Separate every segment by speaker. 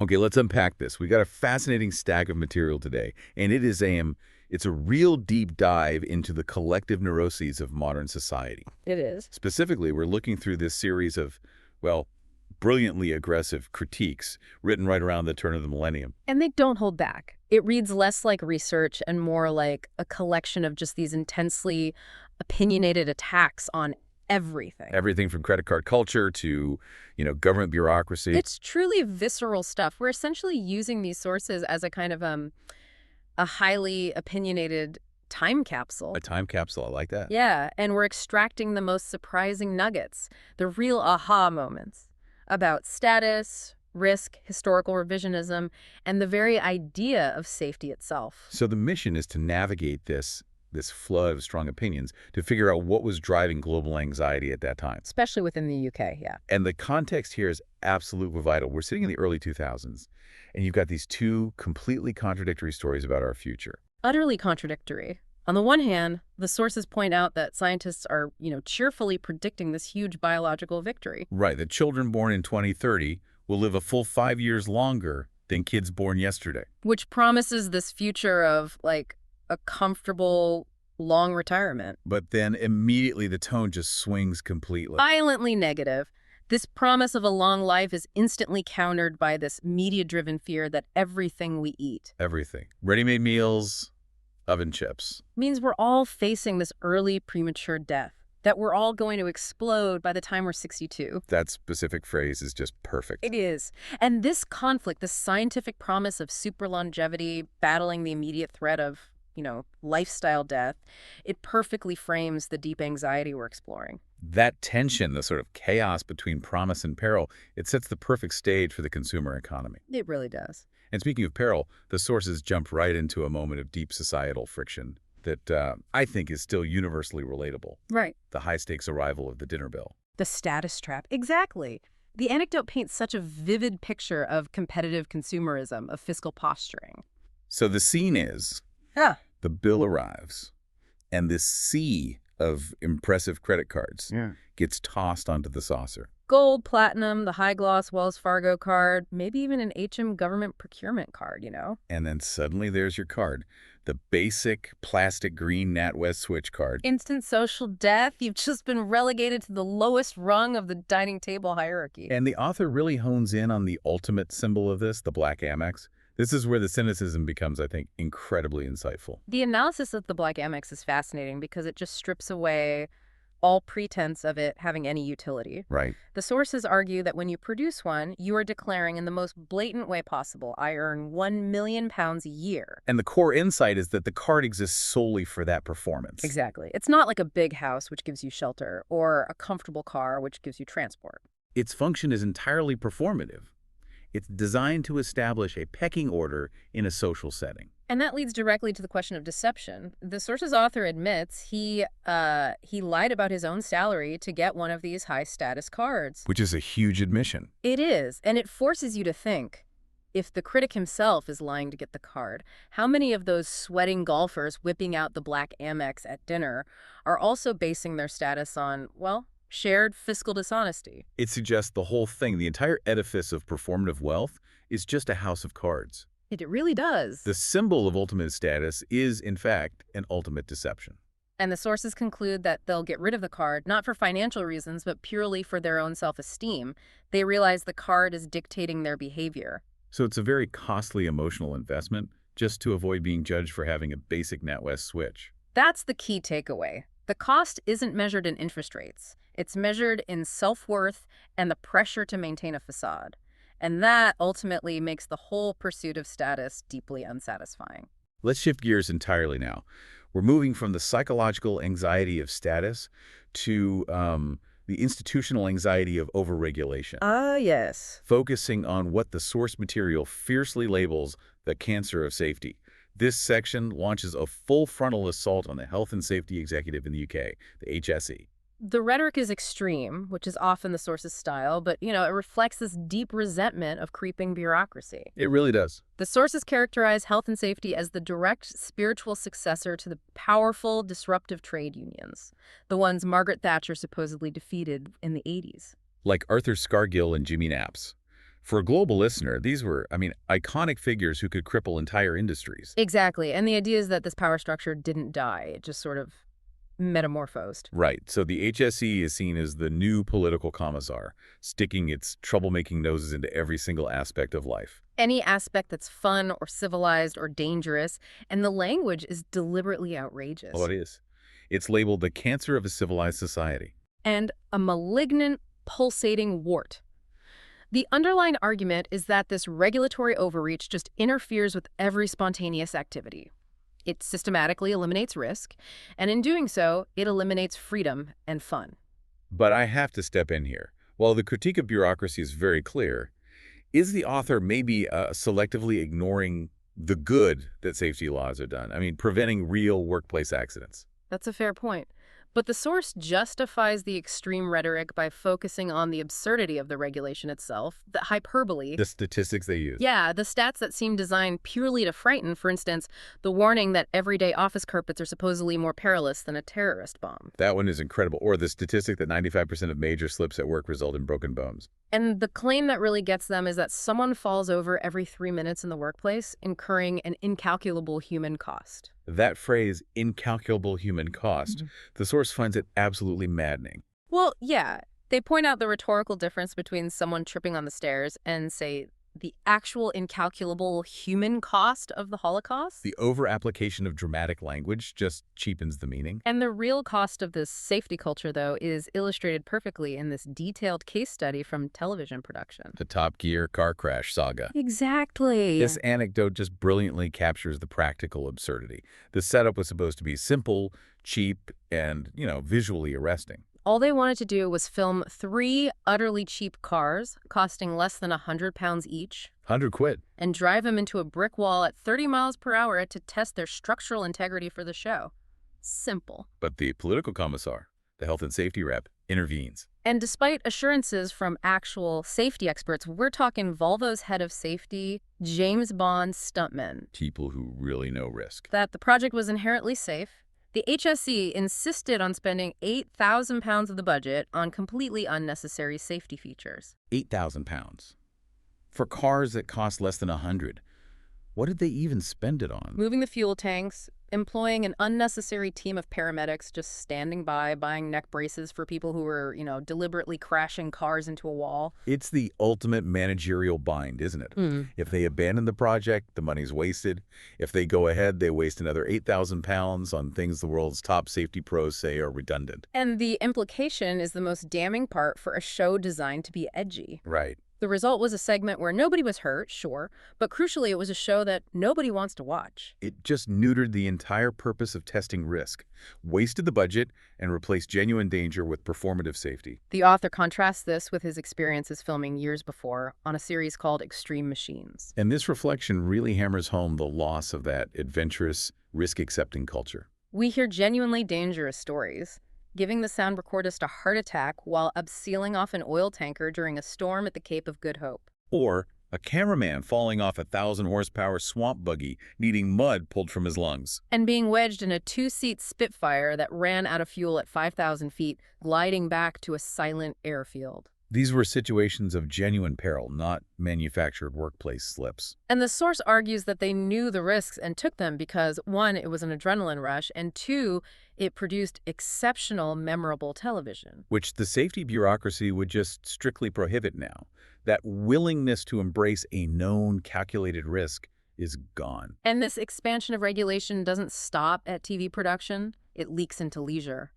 Speaker 1: Okay, let's unpack this. We got a fascinating stack of material today, and it's a real deep dive into the collective neuroses of modern society.
Speaker 2: It is.
Speaker 1: Specifically, we're looking through this series of, well, brilliantly aggressive critiques written right around the turn of the millennium.
Speaker 2: And they don't hold back. It reads less like research and more like a collection of just these intensely opinionated attacks on everything.
Speaker 1: Everything from credit card culture to, government bureaucracy.
Speaker 2: It's truly visceral stuff. We're essentially using these sources as a kind of a highly opinionated time capsule.
Speaker 1: A time capsule, I like that.
Speaker 2: Yeah, and we're extracting the most surprising nuggets, the real aha moments about status, risk, historical revisionism, and the very idea of safety itself.
Speaker 1: So the mission is to navigate this flood of strong opinions to figure out what was driving global anxiety at that time.
Speaker 2: Especially within the UK, yeah.
Speaker 1: And the context here is absolutely vital. We're sitting in the early 2000s, and you've got these two completely contradictory stories about our future.
Speaker 2: Utterly contradictory. On the one hand, the sources point out that scientists are, cheerfully predicting this huge biological victory.
Speaker 1: Right, that children born in 2030 will live a full 5 years longer than kids born yesterday.
Speaker 2: Which promises this future of, like, a comfortable, long retirement.
Speaker 1: But then immediately the tone just swings completely.
Speaker 2: Violently negative. This promise of a long life is instantly countered by this media-driven fear that everything we eat,
Speaker 1: Everything. Ready-made meals, oven chips.
Speaker 2: means we're all facing this early premature death, that we're all going to explode by the time we're 62.
Speaker 1: That specific phrase is just perfect.
Speaker 2: It is. And this conflict, this scientific promise of super longevity battling the immediate threat of, lifestyle death, it perfectly frames the deep anxiety we're exploring.
Speaker 1: That tension, the sort of chaos between promise and peril, it sets the perfect stage for the consumer economy.
Speaker 2: It really does.
Speaker 1: And speaking of peril, the sources jump right into a moment of deep societal friction that I think is still universally relatable.
Speaker 2: Right.
Speaker 1: The high-stakes arrival of the dinner bell.
Speaker 2: The status trap. Exactly. The anecdote paints such a vivid picture of competitive consumerism, of fiscal posturing.
Speaker 1: So the scene is,
Speaker 2: Yeah.
Speaker 1: the bill arrives, and this sea of impressive credit cards gets tossed onto the saucer.
Speaker 2: Gold, platinum, the high-gloss Wells Fargo card, maybe even an HM government procurement card,
Speaker 1: And then suddenly there's your card, the basic plastic green NatWest Switch card.
Speaker 2: Instant social death. You've just been relegated to the lowest rung of the dining table hierarchy.
Speaker 1: And the author really hones in on the ultimate symbol of this, the black Amex. This is where the cynicism becomes, I think, incredibly insightful.
Speaker 2: The analysis of the black Amex is fascinating because it just strips away all pretense of it having any utility.
Speaker 1: Right.
Speaker 2: The sources argue that when you produce one, you are declaring in the most blatant way possible, I earn £1 million a year.
Speaker 1: And the core insight is that the card exists solely for that performance.
Speaker 2: Exactly. It's not like a big house, which gives you shelter, or a comfortable car, which gives you transport.
Speaker 1: Its function is entirely performative. It's designed to establish a pecking order in a social setting.
Speaker 2: And that leads directly to the question of deception. The source's author admits he lied about his own salary to get one of these high-status cards.
Speaker 1: Which is a huge admission.
Speaker 2: It is, and it forces you to think, if the critic himself is lying to get the card, how many of those sweating golfers whipping out the black Amex at dinner are also basing their status on, well, shared fiscal dishonesty?
Speaker 1: It suggests the whole thing, the entire edifice of performative wealth, is just a house of cards.
Speaker 2: It really does.
Speaker 1: The symbol of ultimate status is, in fact, an ultimate deception.
Speaker 2: And the sources conclude that they'll get rid of the card, not for financial reasons, but purely for their own self-esteem. They realize the card is dictating their behavior.
Speaker 1: So it's a very costly emotional investment just to avoid being judged for having a basic NatWest Switch.
Speaker 2: That's the key takeaway. The cost isn't measured in interest rates. It's measured in self-worth and the pressure to maintain a facade. And that ultimately makes the whole pursuit of status deeply unsatisfying.
Speaker 1: Let's shift gears entirely now. We're moving from the psychological anxiety of status to the institutional anxiety of overregulation.
Speaker 2: Yes.
Speaker 1: Focusing on what the source material fiercely labels the cancer of safety. This section launches a full frontal assault on the health and safety executive in the UK, the HSE.
Speaker 2: The rhetoric is extreme, which is often the source's style, but, it reflects this deep resentment of creeping bureaucracy.
Speaker 1: It really does.
Speaker 2: The sources characterize health and safety as the direct spiritual successor to the powerful, disruptive trade unions, the ones Margaret Thatcher supposedly defeated in the 80s.
Speaker 1: Like Arthur Scargill and Jimmy Naps. For a global listener, these were, iconic figures who could cripple entire industries.
Speaker 2: Exactly. And the idea is that this power structure didn't die. It just sort of metamorphosed.
Speaker 1: Right, so the HSE is seen as the new political commissar, sticking its troublemaking noses into every single aspect of life.
Speaker 2: Any aspect that's fun or civilized or dangerous, and the language is deliberately outrageous.
Speaker 1: Oh, it is. It's labeled the cancer of a civilized society.
Speaker 2: And a malignant, pulsating wart. The underlying argument is that this regulatory overreach just interferes with every spontaneous activity. It systematically eliminates risk, and in doing so, it eliminates freedom and fun.
Speaker 1: But I have to step in here. While the critique of bureaucracy is very clear, is the author maybe selectively ignoring the good that safety laws are done? Preventing real workplace accidents.
Speaker 2: That's a fair point. But the source justifies the extreme rhetoric by focusing on the absurdity of the regulation itself, the hyperbole.
Speaker 1: The statistics they use.
Speaker 2: Yeah, the stats that seem designed purely to frighten. For instance, the warning that everyday office carpets are supposedly more perilous than a terrorist bomb.
Speaker 1: That one is incredible. Or the statistic that 95% of major slips at work result in broken bones.
Speaker 2: And the claim that really gets them is that someone falls over every 3 minutes in the workplace, incurring an incalculable human cost.
Speaker 1: That phrase, incalculable human cost, the source finds it absolutely maddening.
Speaker 2: Well, yeah. They point out the rhetorical difference between someone tripping on the stairs and, say, the actual incalculable human cost of the Holocaust.
Speaker 1: The over-application of dramatic language just cheapens the meaning.
Speaker 2: And the real cost of this safety culture, though, is illustrated perfectly in this detailed case study from television production.
Speaker 1: The Top Gear car crash saga.
Speaker 2: Exactly.
Speaker 1: This anecdote just brilliantly captures the practical absurdity. The setup was supposed to be simple, cheap, and, visually arresting.
Speaker 2: All they wanted to do was film 3 utterly cheap cars, costing less than £100 each.
Speaker 1: 100 quid.
Speaker 2: And drive them into a brick wall at 30 miles per hour to test their structural integrity for the show. Simple.
Speaker 1: But the political commissar, the health and safety rep, intervenes.
Speaker 2: And despite assurances from actual safety experts, we're talking Volvo's head of safety, James Bond stuntmen.
Speaker 1: People who really know risk.
Speaker 2: That the project was inherently safe. The HSE insisted on spending £8,000 of the budget on completely unnecessary safety features.
Speaker 1: £8,000. For cars that cost less than 100. What did they even spend it on?
Speaker 2: Moving the fuel tanks, employing an unnecessary team of paramedics just standing by, buying neck braces for people who were, deliberately crashing cars into a wall.
Speaker 1: It's the ultimate managerial bind, isn't it? If they abandon the project, the money's wasted. If they go ahead, they waste another £8,000 on things the world's top safety pros say are redundant.
Speaker 2: And the implication is the most damning part for a show designed to be edgy.
Speaker 1: Right.
Speaker 2: The result was a segment where nobody was hurt, sure, but crucially it was a show that nobody wants to watch.
Speaker 1: It just neutered the entire purpose of testing risk, wasted the budget, and replaced genuine danger with performative safety.
Speaker 2: The author contrasts this with his experiences filming years before on a series called Extreme Machines.
Speaker 1: And this reflection really hammers home the loss of that adventurous, risk-accepting culture.
Speaker 2: We hear genuinely dangerous stories, giving the sound recordist a heart attack while abseiling off an oil tanker during a storm at the Cape of Good Hope.
Speaker 1: Or a cameraman falling off a 1,000-horsepower swamp buggy needing mud pulled from his lungs.
Speaker 2: And being wedged in a 2-seat Spitfire that ran out of fuel at 5,000 feet, gliding back to a silent airfield.
Speaker 1: These were situations of genuine peril, not manufactured workplace slips.
Speaker 2: And the source argues that they knew the risks and took them because, 1, it was an adrenaline rush, and 2, it produced exceptional, memorable television.
Speaker 1: Which the safety bureaucracy would just strictly prohibit now. That willingness to embrace a known, calculated risk is gone.
Speaker 2: And this expansion of regulation doesn't stop at TV production. It leaks into leisure.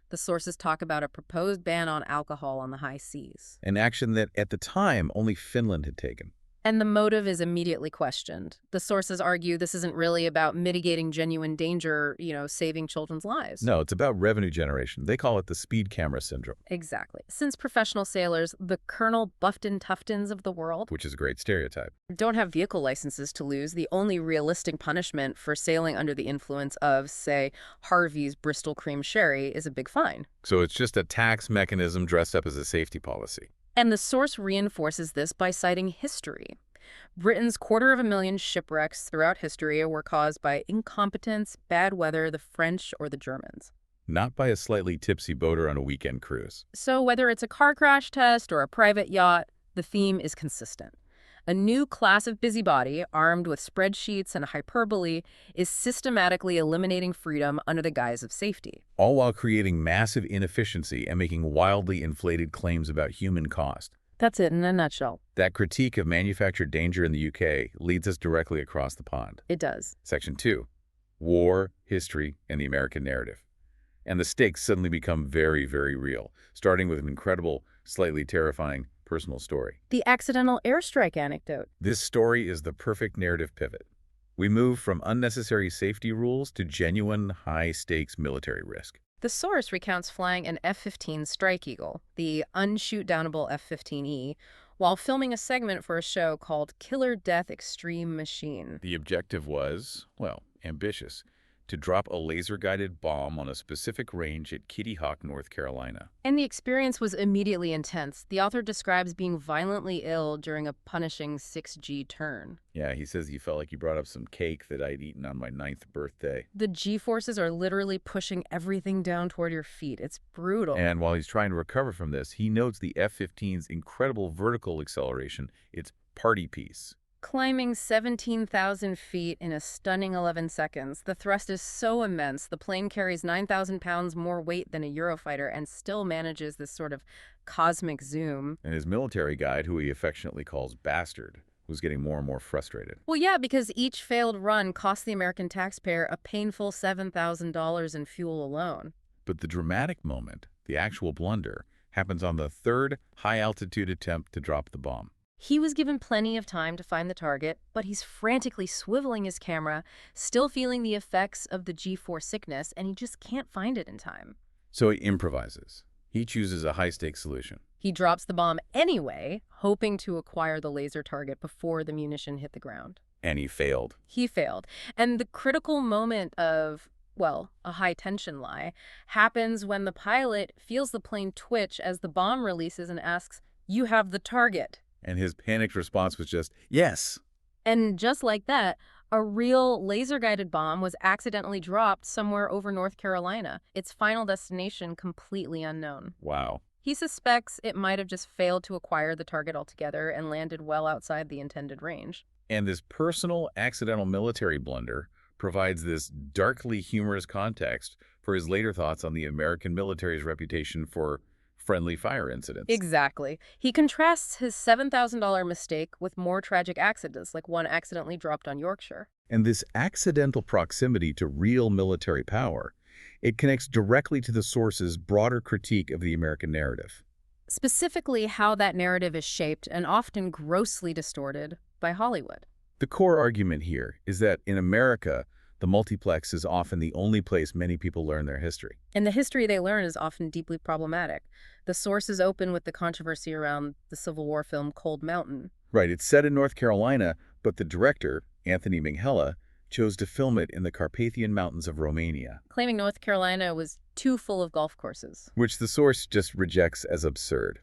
Speaker 2: The sources talk about a proposed ban on alcohol on the high seas.
Speaker 1: An action that, at the time, only Finland had taken.
Speaker 2: And the motive is immediately questioned. The sources argue this isn't really about mitigating genuine danger, saving children's lives.
Speaker 1: No, it's about revenue generation. They call it the speed camera syndrome.
Speaker 2: Exactly. Since professional sailors, the Colonel Buffton Tuftons of the world,
Speaker 1: Which is a great stereotype.
Speaker 2: don't have vehicle licenses to lose, the only realistic punishment for sailing under the influence of, say, Harvey's Bristol Cream Sherry is a big fine.
Speaker 1: So it's just a tax mechanism dressed up as a safety policy.
Speaker 2: And the source reinforces this by citing history. Britain's 250,000 shipwrecks throughout history were caused by incompetence, bad weather, the French, or the Germans.
Speaker 1: Not by a slightly tipsy boater on a weekend cruise.
Speaker 2: So whether it's a car crash test or a private yacht, The theme is consistent. A new class of busybody, armed with spreadsheets and hyperbole, is systematically eliminating freedom under the guise of safety.
Speaker 1: All while creating massive inefficiency and making wildly inflated claims about human cost.
Speaker 2: That's it in a nutshell.
Speaker 1: That critique of manufactured danger in the UK leads us directly across the pond.
Speaker 2: It does.
Speaker 1: Section 2. War, History, and the American Narrative. And the stakes suddenly become very, very real, starting with an incredible, slightly terrifying personal story.
Speaker 2: The accidental airstrike anecdote.
Speaker 1: This story is the perfect narrative pivot. We move from unnecessary safety rules to genuine, high-stakes military risk.
Speaker 2: The source recounts flying an F-15 Strike Eagle, the unshoot-downable F-15E, while filming a segment for a show called Killer Death Extreme Machine.
Speaker 1: The objective was, well, ambitious, to drop a laser-guided bomb on a specific range at Kitty Hawk, North Carolina.
Speaker 2: And the experience was immediately intense. The author describes being violently ill during a punishing 6G turn.
Speaker 1: Yeah, he says he felt like he brought up some cake that I'd eaten on my 9th birthday.
Speaker 2: The G-forces are literally pushing everything down toward your feet. It's brutal.
Speaker 1: And while he's trying to recover from this, he notes the F-15's incredible vertical acceleration, its party piece.
Speaker 2: Climbing 17,000 feet in a stunning 11 seconds, the thrust is so immense the plane carries 9,000 pounds more weight than a Eurofighter and still manages this sort of cosmic zoom.
Speaker 1: And his military guide, who he affectionately calls Bastard, was getting more and more frustrated.
Speaker 2: Well, yeah, because each failed run cost the American taxpayer a painful $7,000 in fuel alone.
Speaker 1: But the dramatic moment, the actual blunder, happens on the third high-altitude attempt to drop the bomb.
Speaker 2: He was given plenty of time to find the target, but he's frantically swiveling his camera, still feeling the effects of the G-force sickness, and he just can't find it in time.
Speaker 1: So he improvises. He chooses a high-stakes solution.
Speaker 2: He drops the bomb anyway, hoping to acquire the laser target before the munition hit the ground.
Speaker 1: And he failed.
Speaker 2: He failed. And the critical moment of, well, a high-tension lie, happens when the pilot feels the plane twitch as the bomb releases and asks, "You have the target."
Speaker 1: And his panicked response was just, yes.
Speaker 2: And just like that, a real laser-guided bomb was accidentally dropped somewhere over North Carolina, its final destination completely unknown.
Speaker 1: Wow.
Speaker 2: He suspects it might have just failed to acquire the target altogether and landed well outside the intended range.
Speaker 1: And this personal, accidental military blunder provides this darkly humorous context for his later thoughts on the American military's reputation for friendly fire incidents.
Speaker 2: Exactly. He contrasts his $7,000 mistake with more tragic accidents, like one accidentally dropped on Yorkshire.
Speaker 1: And this accidental proximity to real military power, it connects directly to the source's broader critique of the American narrative.
Speaker 2: Specifically how that narrative is shaped and often grossly distorted by Hollywood.
Speaker 1: The core argument here is that in America, the multiplex is often the only place many people learn their history.
Speaker 2: And the history they learn is often deeply problematic. The source is open with the controversy around the Civil War film Cold Mountain.
Speaker 1: Right, it's set in North Carolina, but the director, Anthony Minghella, chose to film it in the Carpathian Mountains of Romania,
Speaker 2: Claiming North Carolina was too full of golf courses.
Speaker 1: which the source just rejects as absurd.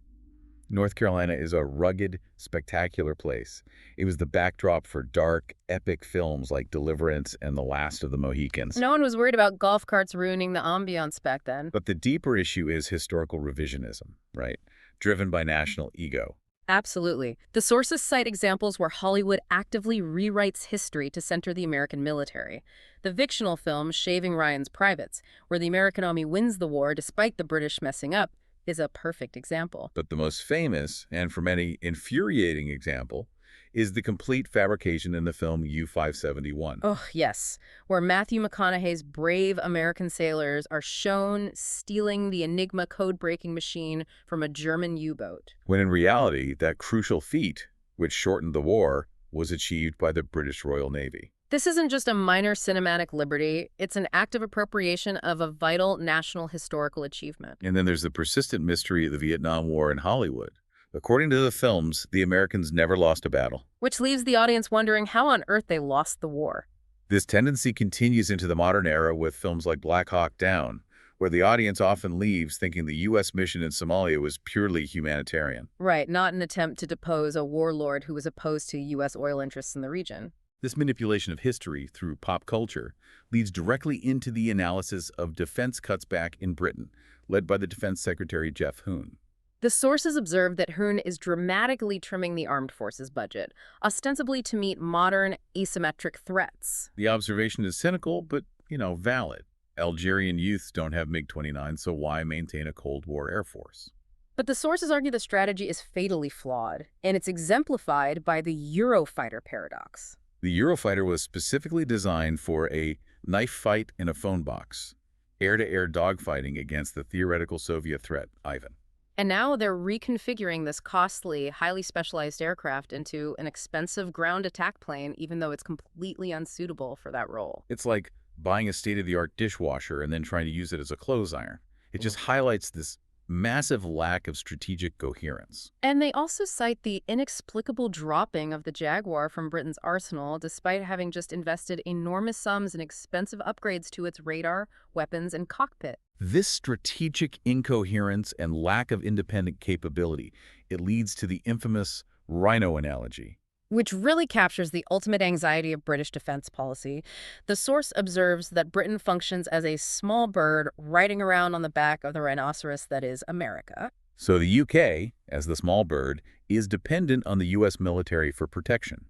Speaker 1: North Carolina is a rugged, spectacular place. It was the backdrop for dark, epic films like Deliverance and The Last of the Mohicans.
Speaker 2: No one was worried about golf carts ruining the ambiance back then.
Speaker 1: But the deeper issue is historical revisionism, right? Driven by national ego.
Speaker 2: Absolutely. The sources cite examples where Hollywood actively rewrites history to center the American military. The fictional film Shaving Ryan's Privates, where the American Army wins the war despite the British messing up, is a perfect example.
Speaker 1: But the most famous, and for many infuriating example, is the complete fabrication in the film U-571.
Speaker 2: Oh, yes, where Matthew McConaughey's brave American sailors are shown stealing the Enigma code-breaking machine from a German U-boat.
Speaker 1: When in reality, that crucial feat, which shortened the war, was achieved by the British Royal Navy.
Speaker 2: This isn't just a minor cinematic liberty, it's an act of appropriation of a vital national historical achievement.
Speaker 1: And then there's the persistent mystery of the Vietnam War in Hollywood. According to the films, the Americans never lost a battle.
Speaker 2: Which leaves the audience wondering how on earth they lost the war.
Speaker 1: This tendency continues into the modern era with films like Black Hawk Down, where the audience often leaves thinking the U.S. mission in Somalia was purely humanitarian.
Speaker 2: Right, not an attempt to depose a warlord who was opposed to U.S. oil interests in the region.
Speaker 1: This manipulation of history through pop culture leads directly into the analysis of defense cuts back in Britain, led by the Defense Secretary Jeff Hoon.
Speaker 2: The sources observed that Hoon is dramatically trimming the armed forces budget, ostensibly to meet modern asymmetric threats.
Speaker 1: The observation is cynical, but, valid. Algerian youths don't have MiG-29, so why maintain a Cold War Air Force?
Speaker 2: But the sources argue the strategy is fatally flawed, and it's exemplified by the Eurofighter paradox.
Speaker 1: The Eurofighter was specifically designed for a knife fight in a phone box, air-to-air dogfighting against the theoretical Soviet threat, Ivan.
Speaker 2: And now they're reconfiguring this costly, highly specialized aircraft into an expensive ground attack plane, even though it's completely unsuitable for that role.
Speaker 1: It's like buying a state-of-the-art dishwasher and then trying to use it as a clothes iron. It just highlights this massive lack of strategic coherence.
Speaker 2: And they also cite the inexplicable dropping of the Jaguar from Britain's arsenal, despite having just invested enormous sums in expensive upgrades to its radar, weapons, and cockpit.
Speaker 1: This strategic incoherence and lack of independent capability, it leads to the infamous rhino analogy.
Speaker 2: Which really captures the ultimate anxiety of British defense policy. The source observes that Britain functions as a small bird riding around on the back of the rhinoceros that is America.
Speaker 1: So the UK, as the small bird, is dependent on the US military for protection.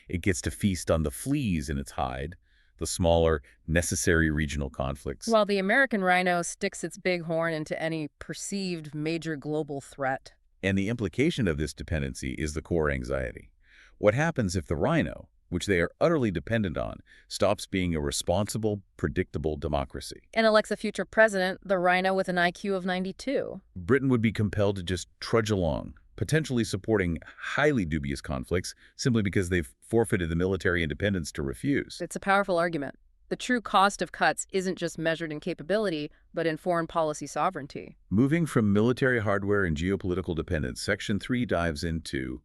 Speaker 1: It gets to feast on the fleas in its hide, the smaller, necessary regional conflicts.
Speaker 2: While the American rhino sticks its big horn into any perceived major global threat.
Speaker 1: And the implication of this dependency is the core anxiety. What happens if the rhino, which they are utterly dependent on, stops being a responsible, predictable democracy?
Speaker 2: And elects a future president, the rhino with an IQ of 92.
Speaker 1: Britain would be compelled to just trudge along, potentially supporting highly dubious conflicts simply because they've forfeited the military independence to refuse.
Speaker 2: It's a powerful argument. The true cost of cuts isn't just measured in capability, but in foreign policy sovereignty.
Speaker 1: Moving from military hardware and geopolitical dependence, Section 3 dives into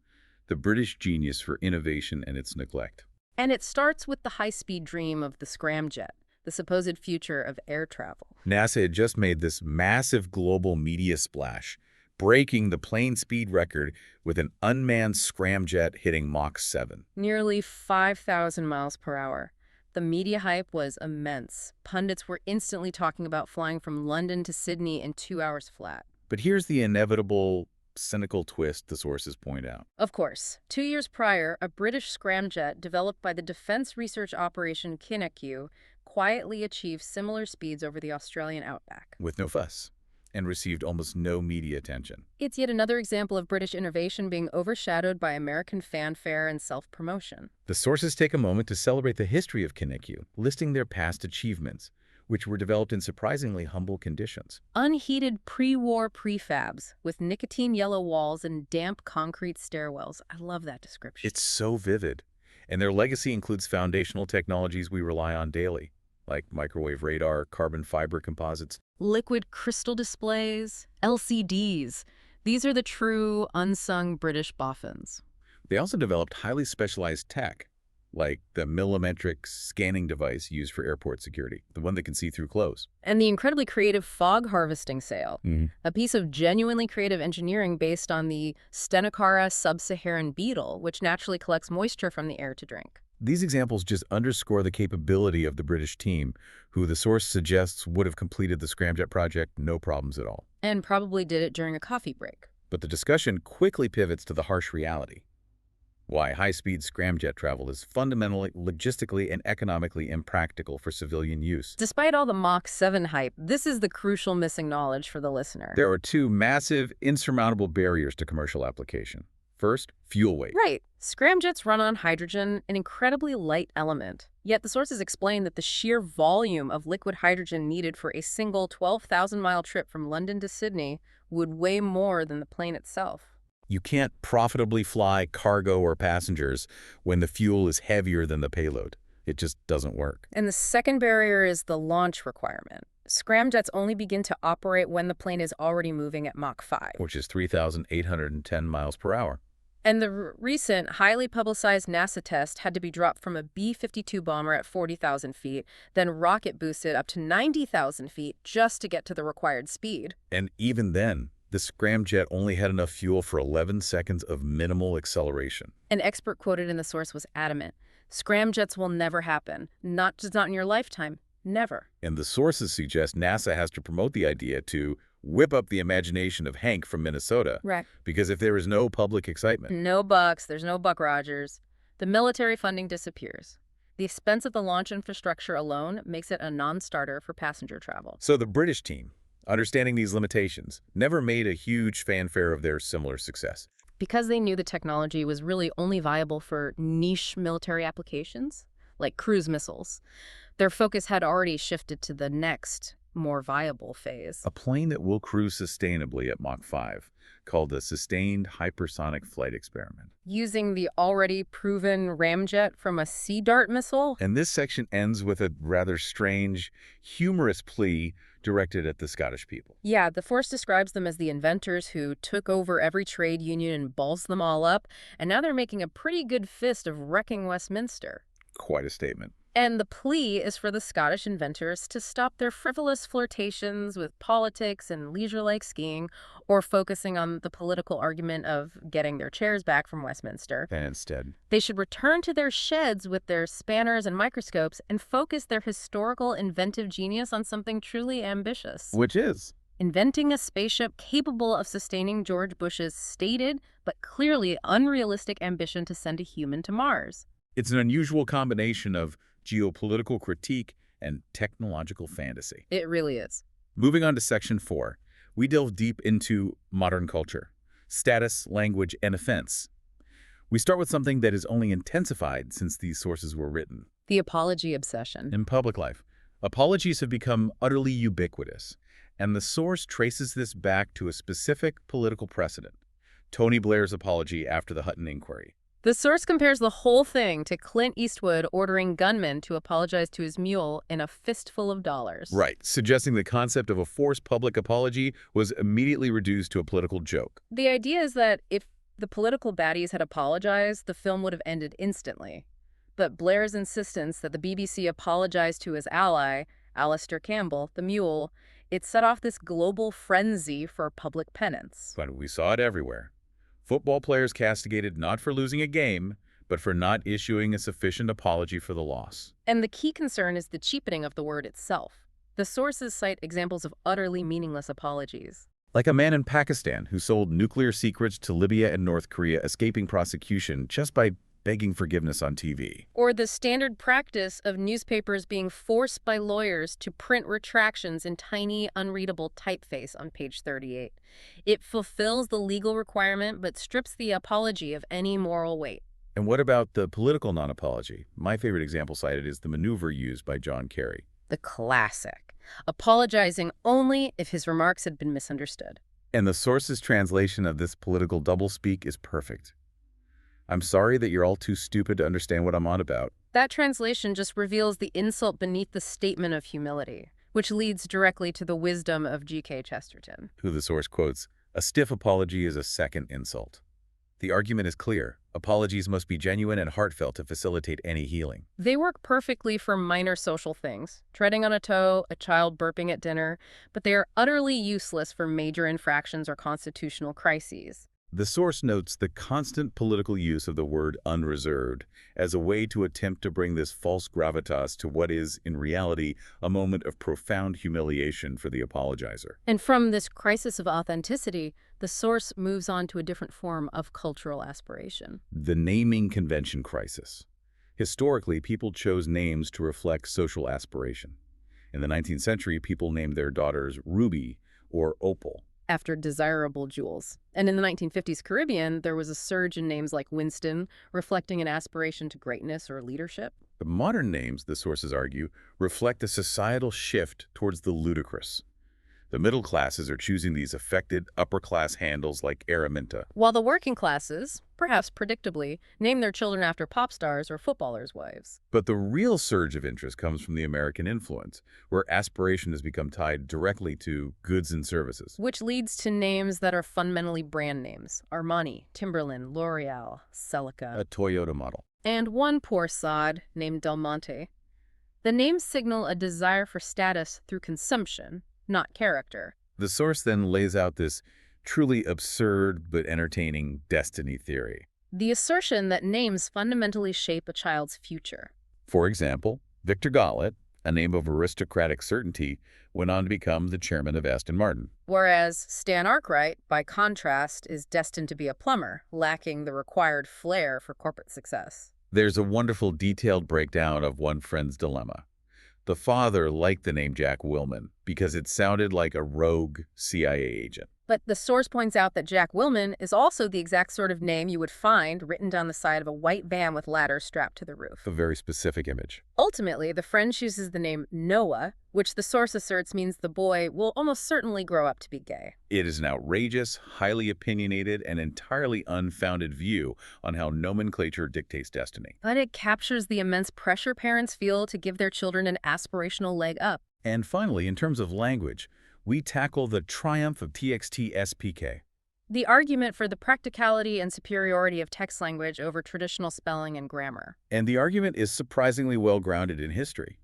Speaker 1: the British genius for innovation and its neglect.
Speaker 2: And it starts with the high-speed dream of the scramjet, the supposed future of air travel.
Speaker 1: NASA had just made this massive global media splash, breaking the plane speed record with an unmanned scramjet hitting Mach 7.
Speaker 2: Nearly 5,000 miles per hour. The media hype was immense. Pundits were instantly talking about flying from London to Sydney in 2 hours flat.
Speaker 1: But here's the inevitable cynical twist the sources point out.
Speaker 2: Of course, 2 years prior, a British scramjet developed by the defense research operation Kineq quietly achieved similar speeds over the Australian outback.
Speaker 1: With no fuss, and received almost no media attention.
Speaker 2: It's yet another example of British innovation being overshadowed by American fanfare and self-promotion.
Speaker 1: The sources take a moment to celebrate the history of Kineq, listing their past achievements, which were developed in surprisingly humble conditions.
Speaker 2: Unheated pre-war prefabs with nicotine yellow walls and damp concrete stairwells. I love that description.
Speaker 1: It's so vivid. And their legacy includes foundational technologies we rely on daily, like microwave radar, carbon fiber composites.
Speaker 2: Liquid crystal displays, LCDs. These are the true, unsung British boffins.
Speaker 1: They also developed highly specialized tech, like the millimetric scanning device used for airport security, the one that can see through clothes.
Speaker 2: And the incredibly creative fog harvesting sail, a piece of genuinely creative engineering based on the Stenocara sub-Saharan beetle, which naturally collects moisture from the air to drink.
Speaker 1: These examples just underscore the capability of the British team, who the source suggests would have completed the scramjet project no problems at all.
Speaker 2: And probably did it during a coffee break.
Speaker 1: But the discussion quickly pivots to the harsh reality. Why high-speed scramjet travel is fundamentally, logistically, and economically impractical for civilian use.
Speaker 2: Despite all the Mach 7 hype, this is the crucial missing knowledge for the listener.
Speaker 1: There are two massive, insurmountable barriers to commercial application. First, fuel weight.
Speaker 2: Right. Scramjets run on hydrogen, an incredibly light element. Yet the sources explain that the sheer volume of liquid hydrogen needed for a single 12,000-mile trip from London to Sydney would weigh more than the plane itself.
Speaker 1: You can't profitably fly cargo or passengers when the fuel is heavier than the payload. It just doesn't work.
Speaker 2: And the second barrier is the launch requirement. Scramjets only begin to operate when the plane is already moving at Mach 5.
Speaker 1: Which is 3,810 miles per hour.
Speaker 2: And the recent, highly publicized NASA test had to be dropped from a B-52 bomber at 40,000 feet, then rocket boosted up to 90,000 feet just to get to the required speed.
Speaker 1: And even then, the scramjet only had enough fuel for 11 seconds of minimal acceleration.
Speaker 2: An expert quoted in the source was adamant. Scramjets will never happen. Not in your lifetime. Never.
Speaker 1: And the sources suggest NASA has to promote the idea to whip up the imagination of Hank from Minnesota.
Speaker 2: Right.
Speaker 1: Because if there is no public excitement,
Speaker 2: No bucks, there's no Buck Rogers. The military funding disappears. The expense of the launch infrastructure alone makes it a non-starter for passenger travel.
Speaker 1: so the British team, understanding these limitations, never made a huge fanfare of their similar success.
Speaker 2: Because they knew the technology was really only viable for niche military applications, like cruise missiles, their focus had already shifted to the next, more viable phase.
Speaker 1: A plane that will cruise sustainably at Mach 5, called the Sustained Hypersonic Flight Experiment.
Speaker 2: Using the already proven ramjet from a Sea Dart missile?
Speaker 1: And this section ends with a rather strange, humorous plea directed at the Scottish people.
Speaker 2: Yeah, the Force describes them as the inventors who took over every trade union and ballsed them all up, and now they're making a pretty good fist of wrecking Westminster.
Speaker 1: Quite a statement.
Speaker 2: And the plea is for the Scottish inventors to stop their frivolous flirtations with politics and leisure-like skiing, or focusing on the political argument of getting their chairs back from Westminster.
Speaker 1: And instead,
Speaker 2: They should return to their sheds with their spanners and microscopes and focus their historical inventive genius on something truly ambitious.
Speaker 1: which is
Speaker 2: Inventing a spaceship capable of sustaining George Bush's stated but clearly unrealistic ambition to send a human to Mars.
Speaker 1: it's an unusual combination of geopolitical critique and technological fantasy.
Speaker 2: It really is.
Speaker 1: Moving on to Section 4, we delve deep into modern culture, status, language, and offense. We start with something that is only intensified since these sources were written.
Speaker 2: The apology obsession.
Speaker 1: In public life, apologies have become utterly ubiquitous, and the source traces this back to a specific political precedent, Tony Blair's apology after the Hutton inquiry.
Speaker 2: The source compares the whole thing to Clint Eastwood ordering gunmen to apologize to his mule in a fistful of dollars.
Speaker 1: Right, suggesting the concept of a forced public apology was immediately reduced to a political joke.
Speaker 2: The idea is that if the political baddies had apologized, the film would have ended instantly. But Blair's insistence that the BBC apologize to his ally, Alistair Campbell, the mule, it set off this global frenzy for public penance.
Speaker 1: But we saw it everywhere. Football players castigated not for losing a game, but for not issuing a sufficient apology for the loss.
Speaker 2: And the key concern is the cheapening of the word itself. The sources cite examples of utterly meaningless apologies.
Speaker 1: Like a man in Pakistan who sold nuclear secrets to Libya and North Korea, escaping prosecution just by begging forgiveness on TV.
Speaker 2: Or the standard practice of newspapers being forced by lawyers to print retractions in tiny, unreadable typeface on page 38. It fulfills the legal requirement but strips the apology of any moral weight.
Speaker 1: And what about the political non-apology? My favorite example cited is the maneuver used by John Kerry.
Speaker 2: The classic. Apologizing only if his remarks had been misunderstood.
Speaker 1: And the source's translation of this political doublespeak is perfect. I'm sorry that you're all too stupid to understand what I'm on about.
Speaker 2: That translation just reveals the insult beneath the statement of humility, which leads directly to the wisdom of G.K. Chesterton.
Speaker 1: Who the source quotes, "A stiff apology is a second insult." The argument is clear. Apologies must be genuine and heartfelt to facilitate any healing.
Speaker 2: They work perfectly for minor social things, treading on a toe, a child burping at dinner, but they are utterly useless for major infractions or constitutional crises.
Speaker 1: The source notes the constant political use of the word unreserved as a way to attempt to bring this false gravitas to what is, in reality, a moment of profound humiliation for the apologizer.
Speaker 2: And from this crisis of authenticity, the source moves on to a different form of cultural aspiration.
Speaker 1: The naming convention crisis. Historically, people chose names to reflect social aspiration. In the 19th century, people named their daughters Ruby or Opal.
Speaker 2: After desirable jewels. And in the 1950s Caribbean, there was a surge in names like Winston, reflecting an aspiration to greatness or leadership.
Speaker 1: The modern names, the sources argue, reflect a societal shift towards the ludicrous. The middle classes are choosing these affected upper-class handles like Araminta.
Speaker 2: While the working classes, perhaps predictably, name their children after pop stars or footballers' wives.
Speaker 1: But the real surge of interest comes from the American influence, where aspiration has become tied directly to goods and services.
Speaker 2: Which leads to names that are fundamentally brand names. Armani, Timberland, L'Oreal, Celica.
Speaker 1: A Toyota model.
Speaker 2: And one poor sod named Del Monte. The names signal a desire for status through consumption, not character.
Speaker 1: The source then lays out this truly absurd but entertaining destiny theory.
Speaker 2: The assertion that names fundamentally shape a child's future.
Speaker 1: For example, Victor Gawlett, a name of aristocratic certainty, went on to become the chairman of Aston Martin.
Speaker 2: Whereas Stan Arkwright, by contrast, is destined to be a plumber, lacking the required flair for corporate success.
Speaker 1: There's a wonderful detailed breakdown of one friend's dilemma. The father liked the name Jack Willman because it sounded like a rogue CIA agent.
Speaker 2: But the source points out that Jack Willman is also the exact sort of name you would find written down the side of a white van with ladders strapped to the roof.
Speaker 1: A very specific image.
Speaker 2: Ultimately, the friend chooses the name Noah, which the source asserts means the boy will almost certainly grow up to be gay.
Speaker 1: It is an outrageous, highly opinionated, and entirely unfounded view on how nomenclature dictates destiny.
Speaker 2: But it captures the immense pressure parents feel to give their children an aspirational leg up.
Speaker 1: And finally, in terms of language, we tackle the triumph of TXT-SPK.
Speaker 2: The argument for the practicality and superiority of text language over traditional spelling and grammar.
Speaker 1: And the argument is surprisingly well grounded in history.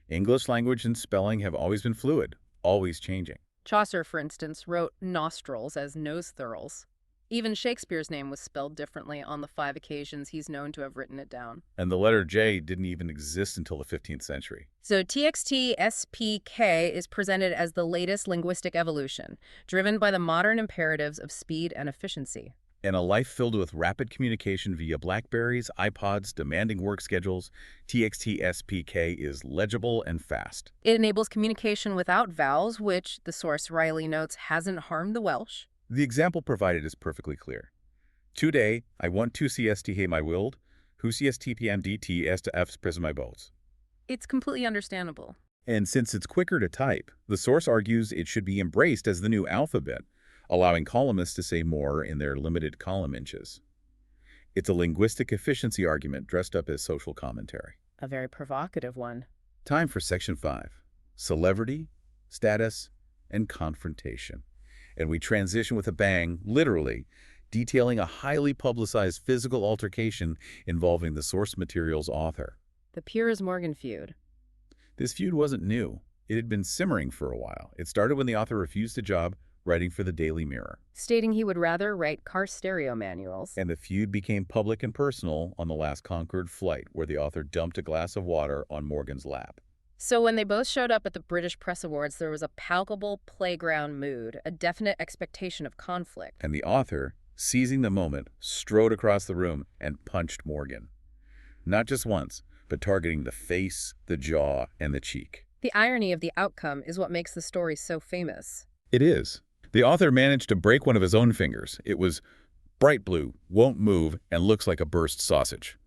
Speaker 1: English language and spelling have always been fluid, always changing.
Speaker 2: Chaucer, for instance, wrote nostrils as nose-thurls. Even Shakespeare's name was spelled differently on the 5 occasions he's known to have written it down.
Speaker 1: And the letter J didn't even exist until the 15th century.
Speaker 2: So TXT-SPK is presented as the latest linguistic evolution, driven by the modern imperatives of speed and efficiency.
Speaker 1: In a life filled with rapid communication via BlackBerries, iPods, demanding work schedules, TXT-SPK is legible and fast.
Speaker 2: It enables communication without vowels, which, the source Riley notes, hasn't harmed the Welsh.
Speaker 1: The example provided is perfectly clear. Today, I want to CSTK my willed, who CSTPMDT as to F's prison my boats.
Speaker 2: It's completely understandable.
Speaker 1: And since it's quicker to type, the source argues it should be embraced as the new alphabet, allowing columnists to say more in their limited column inches. It's a linguistic efficiency argument dressed up as social commentary.
Speaker 2: A very provocative one.
Speaker 1: Time for Section 5, Celebrity, Status, and Confrontation. And we transition with a bang, literally, detailing a highly publicized physical altercation involving the source material's author.
Speaker 2: The Piers Morgan feud.
Speaker 1: This feud wasn't new. It had been simmering for a while. It started when the author refused a job writing for the Daily Mirror,
Speaker 2: stating he would rather write car stereo manuals.
Speaker 1: And the feud became public and personal on the last Concorde flight, where the author dumped a glass of water on Morgan's lap.
Speaker 2: So when they both showed up at the British Press Awards, there was a palpable playground mood, a definite expectation of conflict.
Speaker 1: And the author, seizing the moment, strode across the room and punched Morgan. Not just once, but targeting the face, the jaw, and the cheek.
Speaker 2: The irony of the outcome is what makes the story so famous.
Speaker 1: It is. The author managed to break one of his own fingers. It was bright blue, won't move, and looks like a burst sausage.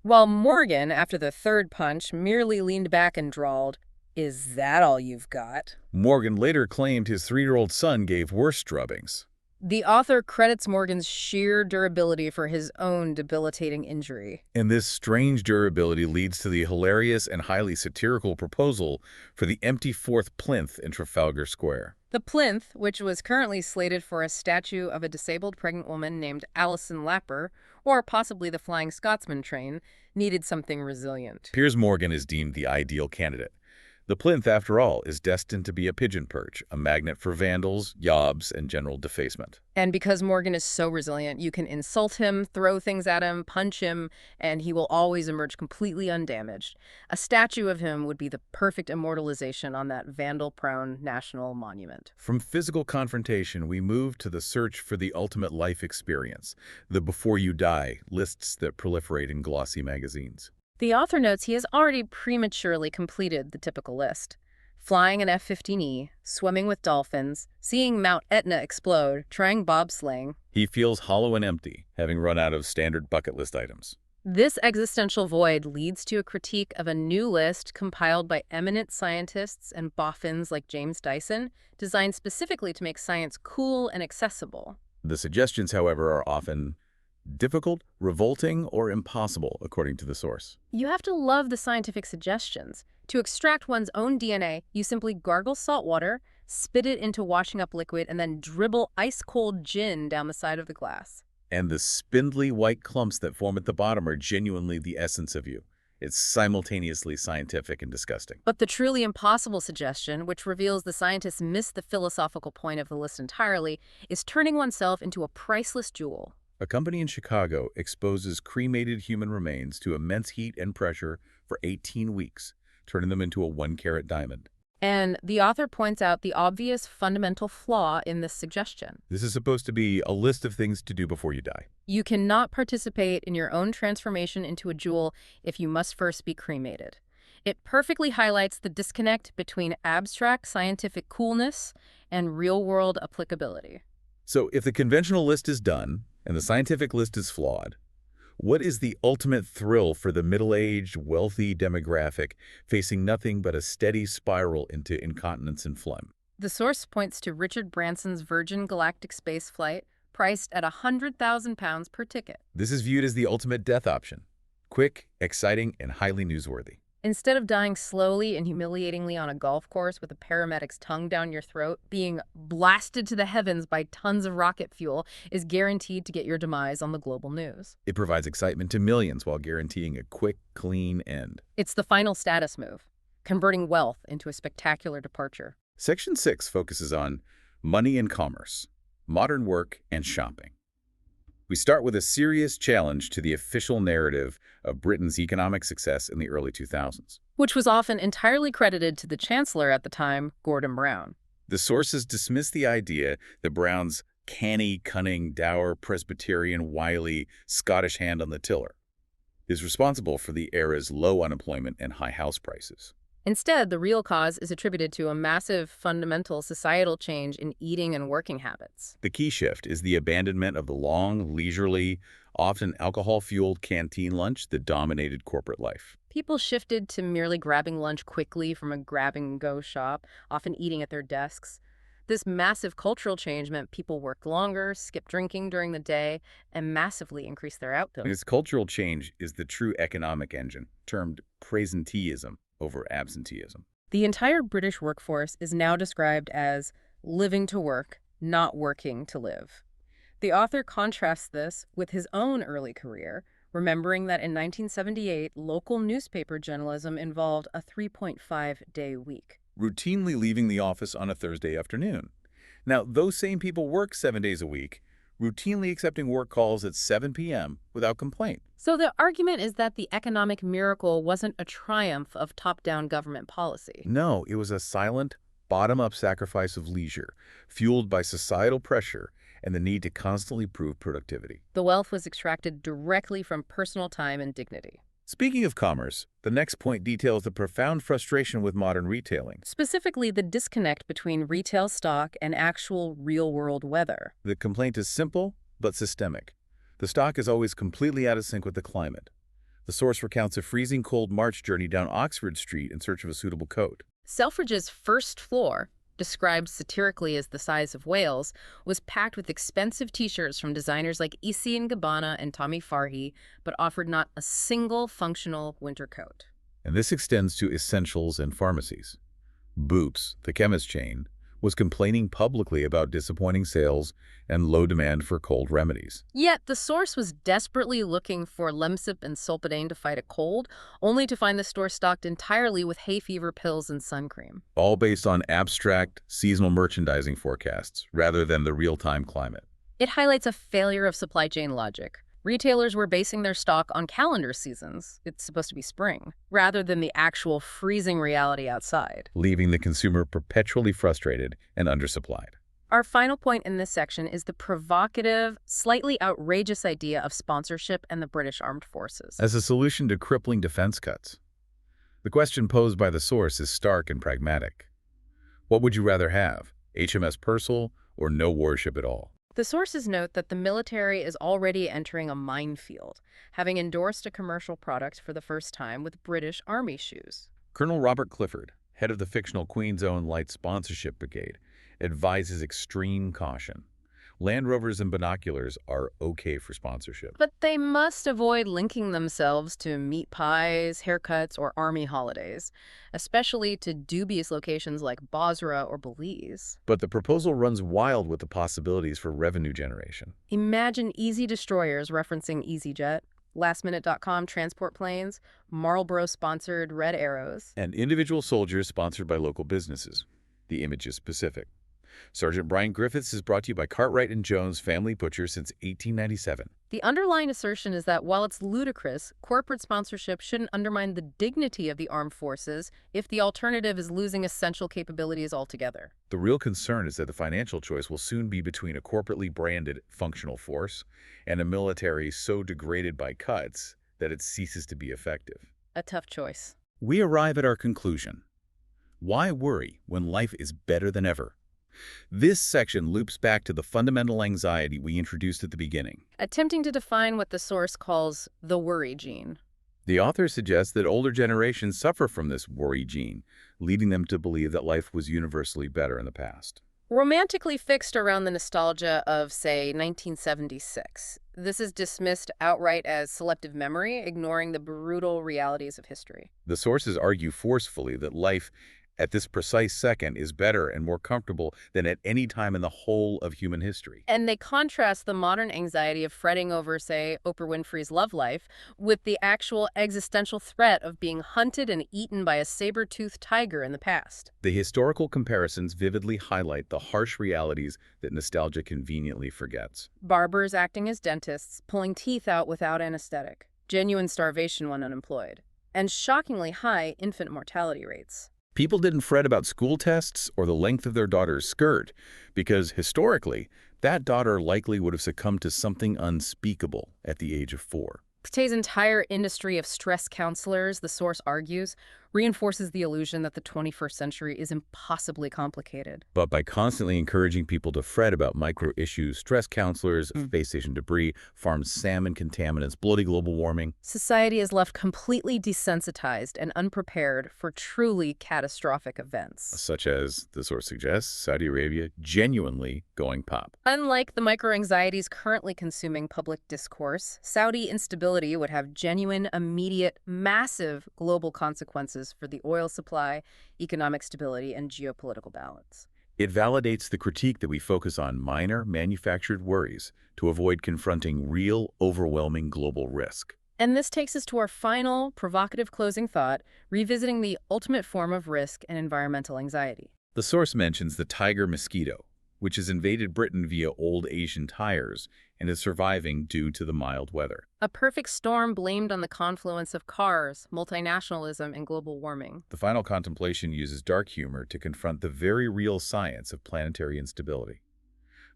Speaker 2: While Morgan, after the third punch, merely leaned back and drawled, "Is that all you've got?"
Speaker 1: Morgan later claimed his 3-year-old son gave worse drubbings.
Speaker 2: The author credits Morgan's sheer durability for his own debilitating injury.
Speaker 1: And this strange durability leads to the hilarious and highly satirical proposal for the empty 4th plinth in Trafalgar Square.
Speaker 2: The plinth, which was currently slated for a statue of a disabled pregnant woman named Alison Lapper, or possibly the Flying Scotsman train, needed something resilient.
Speaker 1: Piers Morgan is deemed the ideal candidate. The plinth, after all, is destined to be a pigeon perch, a magnet for vandals, yobs, and general defacement.
Speaker 2: And because Morgan is so resilient, you can insult him, throw things at him, punch him, and he will always emerge completely undamaged. A statue of him would be the perfect immortalization on that vandal-prone national monument.
Speaker 1: From physical confrontation, we move to the search for the ultimate life experience, the before you die lists that proliferate in glossy magazines.
Speaker 2: The author notes he has already prematurely completed the typical list. Flying an F-15E, swimming with dolphins, seeing Mount Etna explode, trying bobsleighing.
Speaker 1: He feels hollow and empty, having run out of standard bucket list items.
Speaker 2: This existential void leads to a critique of a new list compiled by eminent scientists and boffins like James Dyson, designed specifically to make science cool and accessible.
Speaker 1: The suggestions, however, are often difficult, revolting, or impossible, according to the source.
Speaker 2: You have to love the scientific suggestions. To extract one's own DNA, you simply gargle salt water, spit it into washing up liquid, and then dribble ice-cold gin down the side of the glass.
Speaker 1: And the spindly white clumps that form at the bottom are genuinely the essence of you. It's simultaneously scientific and disgusting.
Speaker 2: But the truly impossible suggestion, which reveals the scientists missed the philosophical point of the list entirely, is turning oneself into a priceless jewel.
Speaker 1: A company in Chicago exposes cremated human remains to immense heat and pressure for 18 weeks, turning them into a 1-carat diamond.
Speaker 2: And the author points out the obvious fundamental flaw in this suggestion.
Speaker 1: This is supposed to be a list of things to do before you die.
Speaker 2: You cannot participate in your own transformation into a jewel if you must first be cremated. It perfectly highlights the disconnect between abstract scientific coolness and real-world applicability.
Speaker 1: So if the conventional list is done and the scientific list is flawed, what is the ultimate thrill for the middle-aged, wealthy demographic facing nothing but a steady spiral into incontinence and phlegm?
Speaker 2: The source points to Richard Branson's Virgin Galactic spaceflight, priced at £100,000 per ticket.
Speaker 1: This is viewed as the ultimate death option. Quick, exciting, and highly newsworthy.
Speaker 2: Instead of dying slowly and humiliatingly on a golf course with a paramedic's tongue down your throat, being blasted to the heavens by tons of rocket fuel is guaranteed to get your demise on the global news.
Speaker 1: It provides excitement to millions while guaranteeing a quick, clean end.
Speaker 2: It's the final status move, converting wealth into a spectacular departure.
Speaker 1: Section 6 focuses on money and commerce, modern work, and shopping. We start with a serious challenge to the official narrative of Britain's economic success in the early 2000s.
Speaker 2: Which was often entirely credited to the Chancellor at the time, Gordon Brown.
Speaker 1: The sources dismiss the idea that Brown's canny, cunning, dour, Presbyterian, wily, Scottish hand on the tiller is responsible for the era's low unemployment and high house prices.
Speaker 2: Instead, the real cause is attributed to a massive fundamental societal change in eating and working habits.
Speaker 1: The key shift is the abandonment of the long, leisurely, often alcohol-fueled canteen lunch that dominated corporate life.
Speaker 2: People shifted to merely grabbing lunch quickly from a grab-and-go shop, often eating at their desks. This massive cultural change meant people worked longer, skipped drinking during the day, and massively increased their output.
Speaker 1: This cultural change is the true economic engine, termed presenteeism over absenteeism.
Speaker 2: The entire British workforce is now described as living to work, not working to live. The author contrasts this with his own early career, remembering that in 1978, local newspaper journalism involved a 3.5-day week.
Speaker 1: Routinely leaving the office on a Thursday afternoon. Now, those same people work 7 days a week, routinely accepting work calls at 7 p.m. without complaint.
Speaker 2: So the argument is that the economic miracle wasn't a triumph of top-down government policy.
Speaker 1: No, it was a silent, bottom-up sacrifice of leisure, fueled by societal pressure and the need to constantly prove productivity.
Speaker 2: The wealth was extracted directly from personal time and dignity.
Speaker 1: Speaking of commerce, the next point details the profound frustration with modern retailing.
Speaker 2: Specifically, the disconnect between retail stock and actual real-world weather.
Speaker 1: The complaint is simple, but systemic. The stock is always completely out of sync with the climate. The source recounts a freezing cold March journey down Oxford Street in search of a suitable coat.
Speaker 2: Selfridge's first floor, described satirically as the size of Wales, was packed with expensive t-shirts from designers like Issey and Gabbana and Tommy Farhi, but offered not a single functional winter coat.
Speaker 1: And this extends to essentials and pharmacies. Boots, the chemist chain, was complaining publicly about disappointing sales and low demand for cold remedies.
Speaker 2: Yet the source was desperately looking for Lemsip and Solpadeine to fight a cold, only to find the store stocked entirely with hay fever pills and sun cream.
Speaker 1: All based on abstract, seasonal merchandising forecasts, rather than the real-time climate.
Speaker 2: It highlights a failure of supply chain logic. Retailers were basing their stock on calendar seasons, it's supposed to be spring, rather than the actual freezing reality outside,
Speaker 1: leaving the consumer perpetually frustrated and undersupplied.
Speaker 2: Our final point in this section is the provocative, slightly outrageous idea of sponsorship and the British Armed Forces.
Speaker 1: As a solution to crippling defense cuts, the question posed by the source is stark and pragmatic. What would you rather have, HMS Purcell or no warship at all?
Speaker 2: The sources note that the military is already entering a minefield, having endorsed a commercial product for the first time with British Army shoes.
Speaker 1: Colonel Robert Clifford, head of the fictional Queen's Own Light Sponsorship Brigade, advises extreme caution. Land Rovers and binoculars are okay for sponsorship.
Speaker 2: But they must avoid linking themselves to meat pies, haircuts, or army holidays, especially to dubious locations like Basra or Belize.
Speaker 1: But the proposal runs wild with the possibilities for revenue generation.
Speaker 2: Imagine Easy Destroyers referencing EasyJet, lastminute.com transport planes, Marlboro-sponsored Red Arrows,
Speaker 1: and individual soldiers sponsored by local businesses. The image is specific. Sergeant Brian Griffiths is brought to you by Cartwright and Jones Family Butchers since 1897.
Speaker 2: The underlying assertion is that while it's ludicrous, corporate sponsorship shouldn't undermine the dignity of the armed forces if the alternative is losing essential capabilities altogether.
Speaker 1: The real concern is that the financial choice will soon be between a corporately branded functional force and a military so degraded by cuts that it ceases to be effective.
Speaker 2: A tough choice.
Speaker 1: We arrive at our conclusion. Why worry when life is better than ever? This section loops back to the fundamental anxiety we introduced at the beginning.
Speaker 2: Attempting to define what the source calls the worry gene.
Speaker 1: The author suggests that older generations suffer from this worry gene, leading them to believe that life was universally better in the past.
Speaker 2: Romantically fixed around the nostalgia of, say, 1976. This is dismissed outright as selective memory, ignoring the brutal realities of history.
Speaker 1: The sources argue forcefully that life at this precise second is better and more comfortable than at any time in the whole of human history.
Speaker 2: And they contrast the modern anxiety of fretting over, say, Oprah Winfrey's love life with the actual existential threat of being hunted and eaten by a saber-toothed tiger in the past.
Speaker 1: The historical comparisons vividly highlight the harsh realities that nostalgia conveniently forgets.
Speaker 2: Barbers acting as dentists, pulling teeth out without anesthetic, genuine starvation when unemployed, and shockingly high infant mortality rates.
Speaker 1: People didn't fret about school tests or the length of their daughter's skirt because, historically, that daughter likely would have succumbed to something unspeakable at the age of 4.
Speaker 2: Today's entire industry of stress counselors, the source argues, reinforces the illusion that the 21st century is impossibly complicated.
Speaker 1: But by constantly encouraging people to fret about micro-issues, stress counselors, space station debris, farmed salmon contaminants, bloating global warming,
Speaker 2: Society is left completely desensitized and unprepared for truly catastrophic events.
Speaker 1: such as, the source suggests, Saudi Arabia genuinely going pop.
Speaker 2: Unlike the micro-anxieties currently consuming public discourse, Saudi instability would have genuine, immediate, massive global consequences for the oil supply, economic stability, and geopolitical balance.
Speaker 1: It validates the critique that we focus on minor, manufactured worries to avoid confronting real, overwhelming global risk.
Speaker 2: And this takes us to our final, provocative closing thought, revisiting the ultimate form of risk and environmental anxiety.
Speaker 1: The source mentions the tiger mosquito, which has invaded Britain via old Asian tires and is surviving due to the mild weather.
Speaker 2: A perfect storm blamed on the confluence of cars, multinationalism, and global warming.
Speaker 1: The final contemplation uses dark humor to confront the very real science of planetary instability.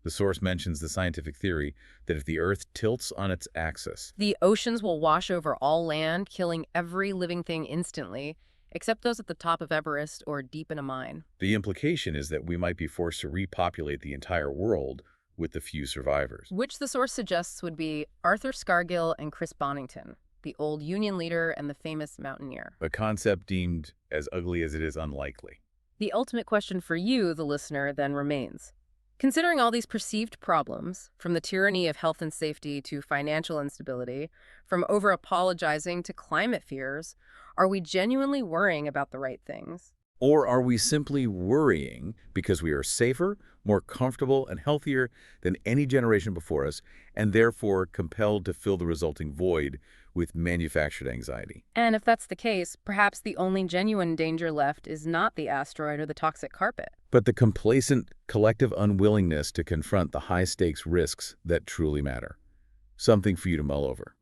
Speaker 1: The source mentions the scientific theory that if the Earth tilts on its axis,
Speaker 2: The oceans will wash over all land, killing every living thing instantly, except those at the top of Everest or deep in a mine.
Speaker 1: the implication is that we might be forced to repopulate the entire world with the few survivors.
Speaker 2: Which the source suggests would be Arthur Scargill and Chris Bonington, the old Union leader and the famous mountaineer.
Speaker 1: A concept deemed as ugly as it is unlikely.
Speaker 2: The ultimate question for you, the listener, then remains. Considering all these perceived problems, from the tyranny of health and safety to financial instability, from over-apologizing to climate fears, are we genuinely worrying about the right things?
Speaker 1: Or are we simply worrying because we are safer, more comfortable, and healthier than any generation before us, and therefore compelled to fill the resulting void with manufactured anxiety?
Speaker 2: And if that's the case, perhaps the only genuine danger left is not the asteroid or the toxic carpet.
Speaker 1: But the complacent, collective unwillingness to confront the high-stakes risks that truly matter. Something for you to mull over.